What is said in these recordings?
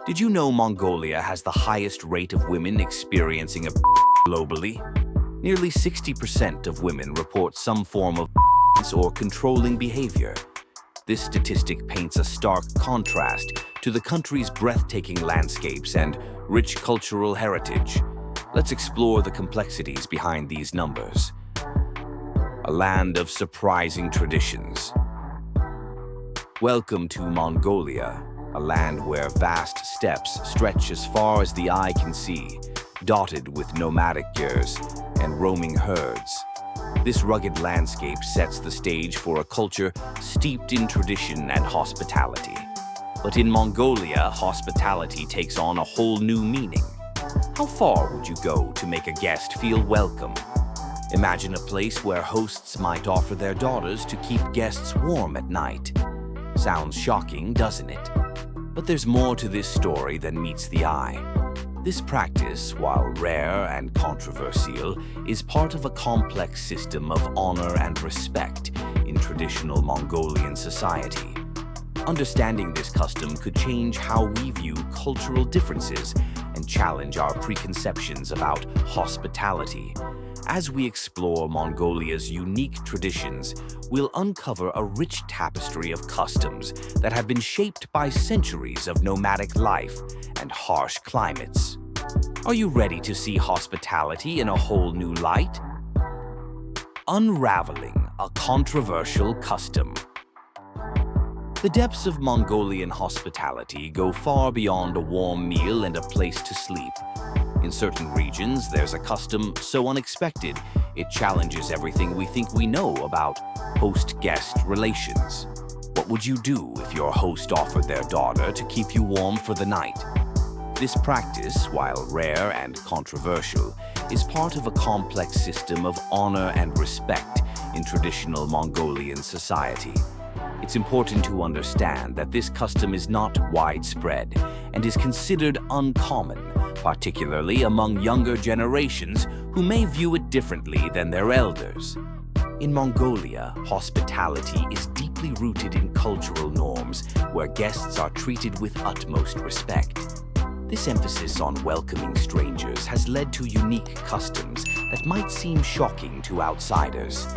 Did you know Mongolia has the highest rate of women experiencing a globally? Nearly 60% of women report some form of or controlling behavior. This statistic paints a stark contrast to the country's breathtaking landscapes and rich cultural heritage. Let's explore the complexities behind these numbers. A land of surprising traditions. Welcome to Mongolia, a land where vast steppes stretch as far as the eye can see, dotted with nomadic gers and roaming herds. This rugged landscape sets the stage for a culture steeped in tradition and hospitality. But in Mongolia, hospitality takes on a whole new meaning. How far would you go to make a guest feel welcome? Imagine a place where hosts might offer their daughters to keep guests warm at night. Sounds shocking, doesn't it? But there's more to this story than meets the eye. This practice, while rare and controversial, is part of a complex system of honor and respect in traditional Mongolian society. Understanding this custom could change how we view cultural differences and challenge our preconceptions about hospitality. As we explore Mongolia's unique traditions, we'll uncover a rich tapestry of customs that have been shaped by centuries of nomadic life and harsh climates. Are you ready to see hospitality in a whole new light? Unraveling a controversial custom. The depths of Mongolian hospitality go far beyond a warm meal and a place to sleep. In certain regions, there's a custom so unexpected, it challenges everything we think we know about host-guest relations. What would you do if your host offered their daughter to keep you warm for the night? This practice, while rare and controversial, is part of a complex system of honor and respect in traditional Mongolian society. It's important to understand that this custom is not widespread and is considered uncommon, particularly among younger generations who may view it differently than their elders. In Mongolia, hospitality is deeply rooted in cultural norms where guests are treated with utmost respect. This emphasis on welcoming strangers has led to unique customs that might seem shocking to outsiders.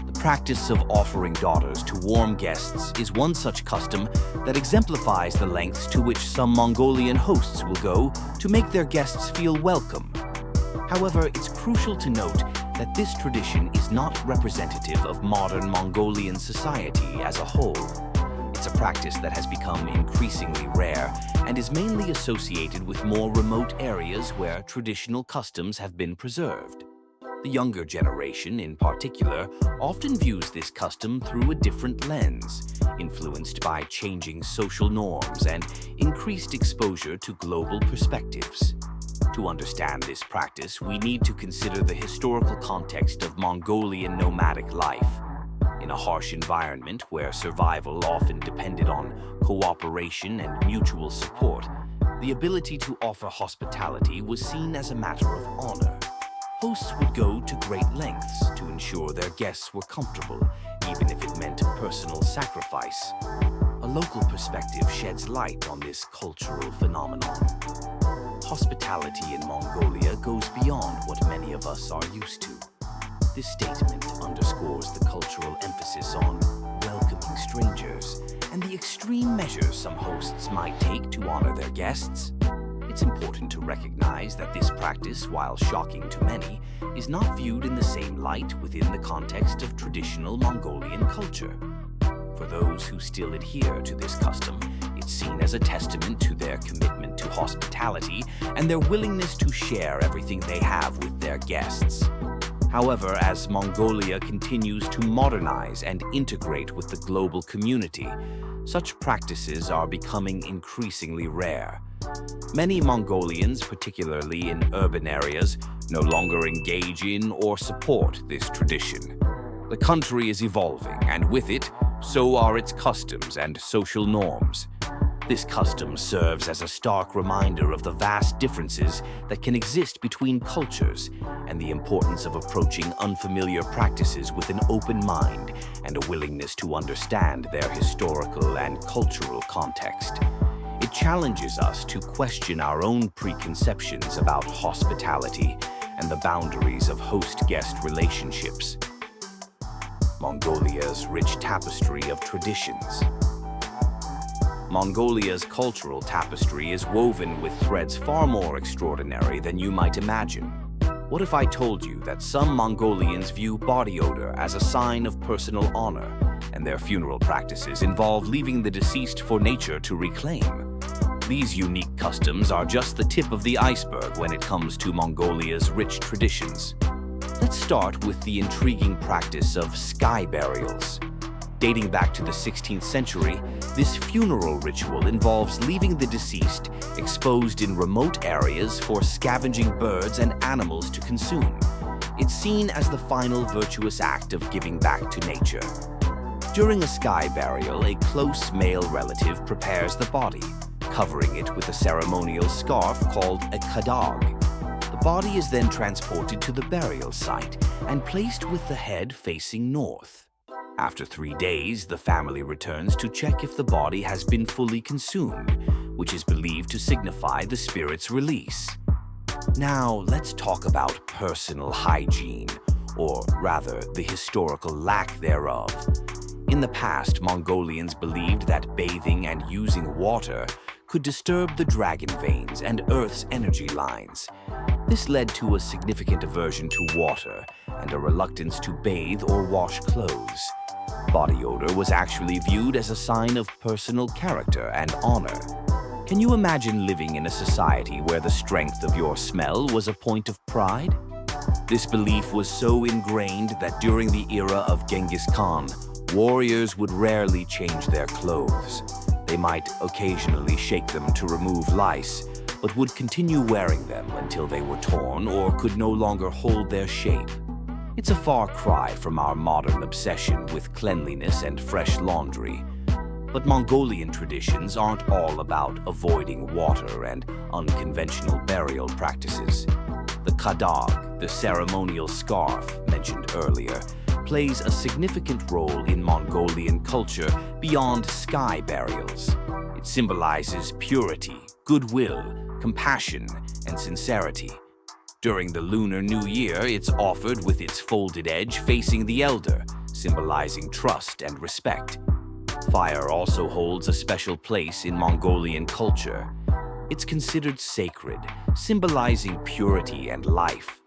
The practice of offering daughters to warm guests is one such custom that exemplifies the lengths to which some Mongolian hosts will go to make their guests feel welcome. However, it's crucial to note that this tradition is not representative of modern Mongolian society as a whole. It's a practice that has become increasingly rare and is mainly associated with more remote areas where traditional customs have been preserved. The younger generation, in particular, often views this custom through a different lens, influenced by changing social norms and increased exposure to global perspectives. To understand this practice, we need to consider the historical context of Mongolian nomadic life. In a harsh environment where survival often depended on cooperation and mutual support, the ability to offer hospitality was seen as a matter of honor. Hosts would go to great lengths to ensure their guests were comfortable, even if it meant personal sacrifice. A local perspective sheds light on this cultural phenomenon. Hospitality in Mongolia goes beyond what many of us are used to. This statement underscores the cultural emphasis on welcoming strangers and the extreme measures some hosts might take to honor their guests. It's important to recognize that this practice, while shocking to many, is not viewed in the same light within the context of traditional Mongolian culture. For those who still adhere to this custom, it's seen as a testament to their commitment to hospitality and their willingness to share everything they have with their guests. However, as Mongolia continues to modernize and integrate with the global community, such practices are becoming increasingly rare. Many Mongolians, particularly in urban areas, no longer engage in or support this tradition. The country is evolving, and with it, so are its customs and social norms. This custom serves as a stark reminder of the vast differences that can exist between cultures and the importance of approaching unfamiliar practices with an open mind and a willingness to understand their historical and cultural context. It challenges us to question our own preconceptions about hospitality and the boundaries of host-guest relationships. Mongolia's rich tapestry of traditions. Mongolia's cultural tapestry is woven with threads far more extraordinary than you might imagine. What if I told you that some Mongolians view body odor as a sign of personal honor, and their funeral practices involve leaving the deceased for nature to reclaim? These unique customs are just the tip of the iceberg when it comes to Mongolia's rich traditions. Let's start with the intriguing practice of sky burials. Dating back to the 16th century, this funeral ritual involves leaving the deceased exposed in remote areas for scavenging birds and animals to consume. It's seen as the final virtuous act of giving back to nature. During a sky burial, a close male relative prepares the body, covering it with a ceremonial scarf called a kadag. The body is then transported to the burial site and placed with the head facing north. After 3 days, the family returns to check if the body has been fully consumed, which is believed to signify the spirit's release. Now, let's talk about personal hygiene, or rather, the historical lack thereof. In the past, Mongolians believed that bathing and using water could disturb the dragon veins and Earth's energy lines. This led to a significant aversion to water and a reluctance to bathe or wash clothes. Body odor was actually viewed as a sign of personal character and honor. Can you imagine living in a society where the strength of your smell was a point of pride? This belief was so ingrained that during the era of Genghis Khan, warriors would rarely change their clothes. They might occasionally shake them to remove lice, but would continue wearing them until they were torn or could no longer hold their shape. It's a far cry from our modern obsession with cleanliness and fresh laundry. But Mongolian traditions aren't all about avoiding water and unconventional burial practices. The kadag, the ceremonial scarf mentioned earlier, plays a significant role in Mongolian culture beyond sky burials. It symbolizes purity, goodwill, compassion, and sincerity. During the Lunar New Year, it's offered with its folded edge facing the elder, symbolizing trust and respect. Fire also holds a special place in Mongolian culture. It's considered sacred, symbolizing purity and life.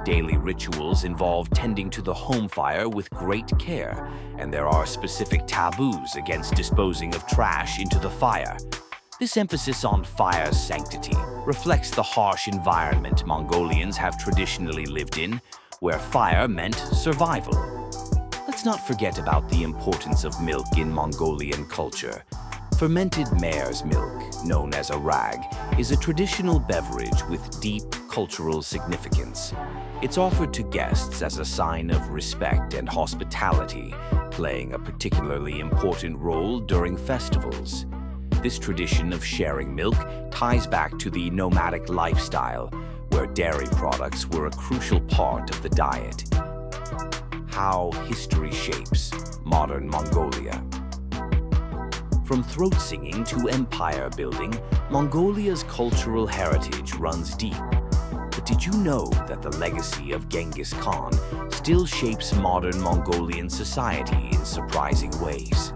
Daily rituals involve tending to the home fire with great care, and there are specific taboos against disposing of trash into the fire. This emphasis on fire's sanctity reflects the harsh environment Mongolians have traditionally lived in, where fire meant survival. Let's not forget about the importance of milk in Mongolian culture. Fermented mare's milk, known as a rag, is a traditional beverage with deep cultural significance. It's offered to guests as a sign of respect and hospitality, playing a particularly important role during festivals. This tradition of sharing milk ties back to the nomadic lifestyle, where dairy products were a crucial part of the diet. How history shapes modern Mongolia. From throat singing to empire building, Mongolia's cultural heritage runs deep. But did you know that the legacy of Genghis Khan still shapes modern Mongolian society in surprising ways?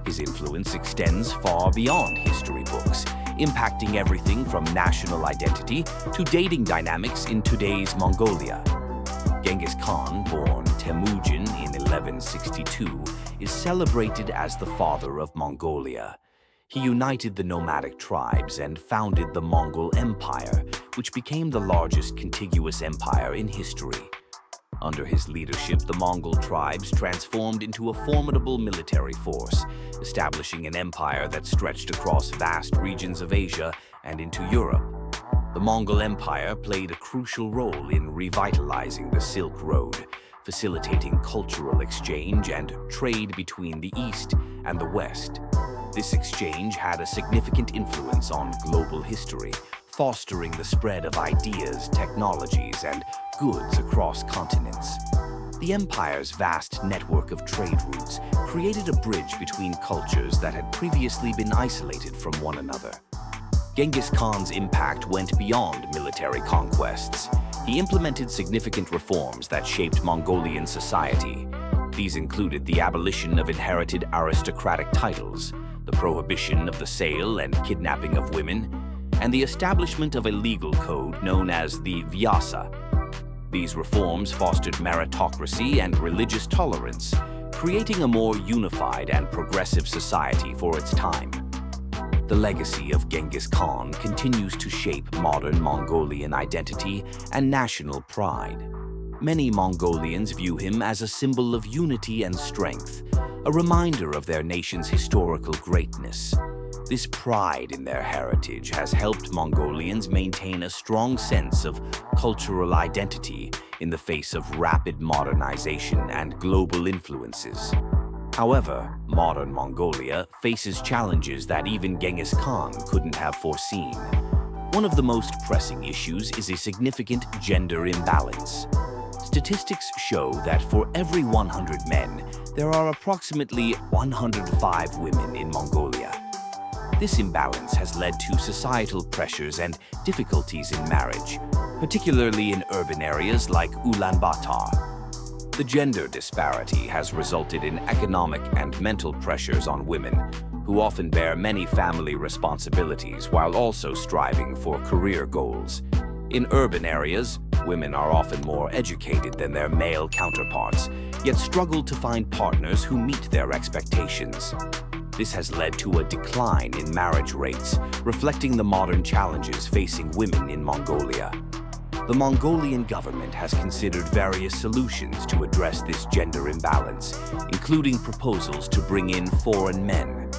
His influence extends far beyond history books, impacting everything from national identity to dating dynamics in today's Mongolia. Genghis Khan, born Temujin in 1162, is celebrated as the father of Mongolia. He united the nomadic tribes and founded the Mongol Empire, which became the largest contiguous empire in history. Under his leadership, the Mongol tribes transformed into a formidable military force, establishing an empire that stretched across vast regions of Asia and into Europe. The Mongol Empire played a crucial role in revitalizing the Silk Road, facilitating cultural exchange and trade between the East and the West. This exchange had a significant influence on global history, fostering the spread of ideas, technologies, and goods across continents. The empire's vast network of trade routes created a bridge between cultures that had previously been isolated from one another. Genghis Khan's impact went beyond military conquests. He implemented significant reforms that shaped Mongolian society. These included the abolition of inherited aristocratic titles, the prohibition of the sale and kidnapping of women, and the establishment of a legal code known as the Vyasa. These reforms fostered meritocracy and religious tolerance, creating a more unified and progressive society for its time. The legacy of Genghis Khan continues to shape modern Mongolian identity and national pride. Many Mongolians view him as a symbol of unity and strength, a reminder of their nation's historical greatness. This pride in their heritage has helped Mongolians maintain a strong sense of cultural identity in the face of rapid modernization and global influences. However, modern Mongolia faces challenges that even Genghis Khan couldn't have foreseen. One of the most pressing issues is a significant gender imbalance. Statistics show that for every 100 men, there are approximately 105 women in Mongolia. This imbalance has led to societal pressures and difficulties in marriage, particularly in urban areas like Ulaanbaatar. The gender disparity has resulted in economic and mental pressures on women, who often bear many family responsibilities while also striving for career goals. In urban areas, women are often more educated than their male counterparts, yet struggle to find partners who meet their expectations. This has led to a decline in marriage rates, reflecting the modern challenges facing women in Mongolia. The Mongolian government has considered various solutions to address this gender imbalance, including proposals to bring in foreign men.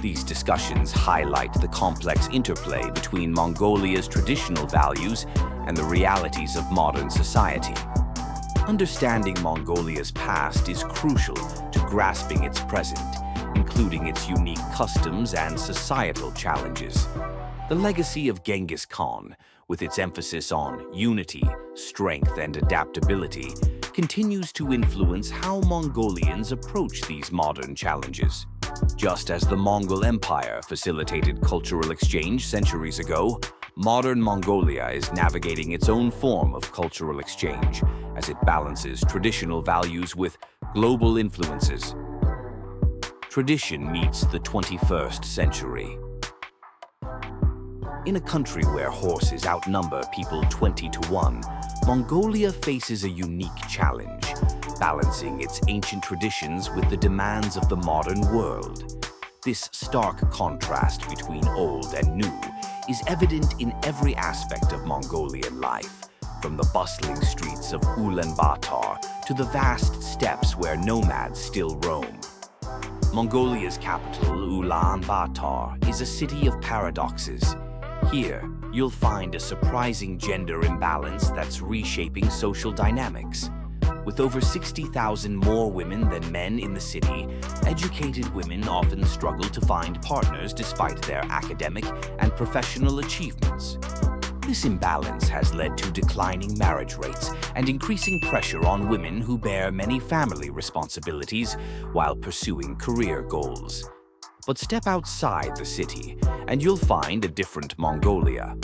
These discussions highlight the complex interplay between Mongolia's traditional values and the realities of modern society. Understanding Mongolia's past is crucial to grasping its present, including its unique customs and societal challenges. The legacy of Genghis Khan, with its emphasis on unity, strength, and adaptability, continues to influence how Mongolians approach these modern challenges. Just as the Mongol Empire facilitated cultural exchange centuries ago, modern Mongolia is navigating its own form of cultural exchange as it balances traditional values with global influences. Tradition meets the 21st century. In a country where horses outnumber people 20-1, Mongolia faces a unique challenge, balancing its ancient traditions with the demands of the modern world. This stark contrast between old and new is evident in every aspect of Mongolian life, from the bustling streets of Ulaanbaatar to the vast steppes where nomads still roam. Mongolia's capital, Ulaanbaatar, is a city of paradoxes. Here, you'll find a surprising gender imbalance that's reshaping social dynamics. With over 60,000 more women than men in the city, educated women often struggle to find partners despite their academic and professional achievements. This imbalance has led to declining marriage rates and increasing pressure on women who bear many family responsibilities while pursuing career goals. But step outside the city, and you'll find a different Mongolia.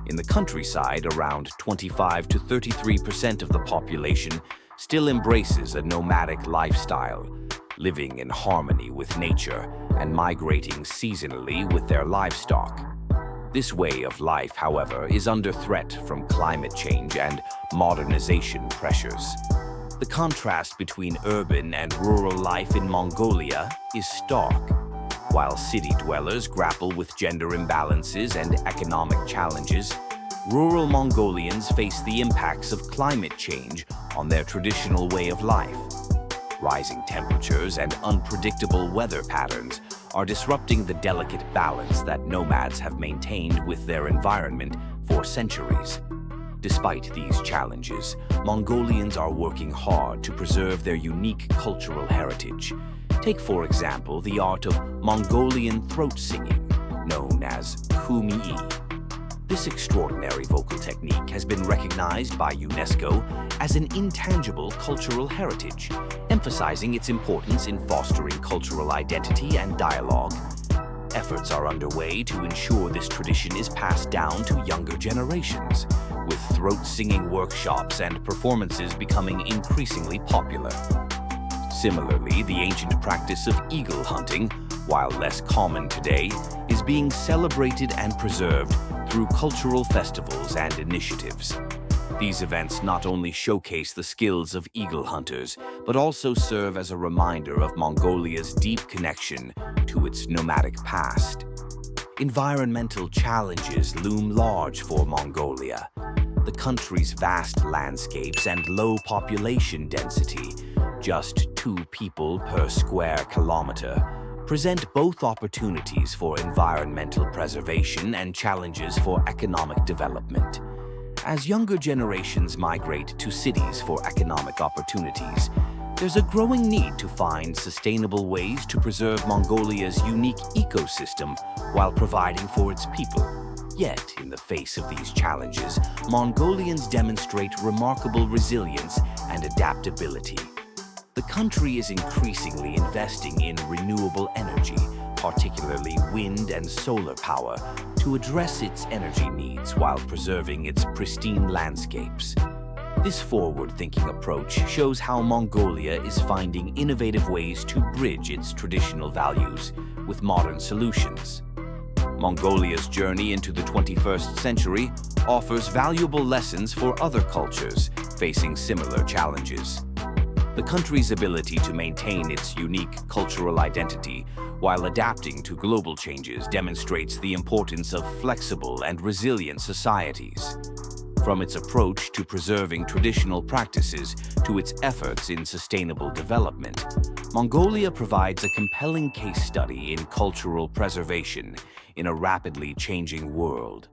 In the countryside, around 25 to 33% of the population still embraces a nomadic lifestyle, living in harmony with nature and migrating seasonally with their livestock. This way of life, however, is under threat from climate change and modernization pressures. The contrast between urban and rural life in Mongolia is stark. While city dwellers grapple with gender imbalances and economic challenges, rural Mongolians face the impacts of climate change on their traditional way of life. Rising temperatures and unpredictable weather patterns are disrupting the delicate balance that nomads have maintained with their environment for centuries. Despite these challenges, Mongolians are working hard to preserve their unique cultural heritage. Take, for example, the art of Mongolian throat singing, known as kumii. This extraordinary vocal technique has been recognized by UNESCO as an intangible cultural heritage, emphasizing its importance in fostering cultural identity and dialogue. efforts are underway to ensure this tradition is passed down to younger generations, with throat-singing workshops and performances becoming increasingly popular. Similarly, the ancient practice of eagle hunting, while less common today, is being celebrated and preserved through cultural festivals and initiatives. These events not only showcase the skills of eagle hunters, but also serve as a reminder of Mongolia's deep connection to its nomadic past. Environmental challenges loom large for Mongolia. The country's vast landscapes and low population density, just 2 people per square kilometer, present both opportunities for environmental preservation and challenges for economic development. As younger generations migrate to cities for economic opportunities, there's a growing need to find sustainable ways to preserve Mongolia's unique ecosystem while providing for its people. Yet, in the face of these challenges, Mongolians demonstrate remarkable resilience and adaptability. The country is increasingly investing in renewable energy, particularly wind and solar power, to address its energy needs while preserving its pristine landscapes. This forward-thinking approach shows how Mongolia is finding innovative ways to bridge its traditional values with modern solutions. Mongolia's journey into the 21st century offers valuable lessons for other cultures facing similar challenges. The country's ability to maintain its unique cultural identity while adapting to global changes demonstrates the importance of flexible and resilient societies. From its approach to preserving traditional practices to its efforts in sustainable development, Mongolia provides a compelling case study in cultural preservation in a rapidly changing world.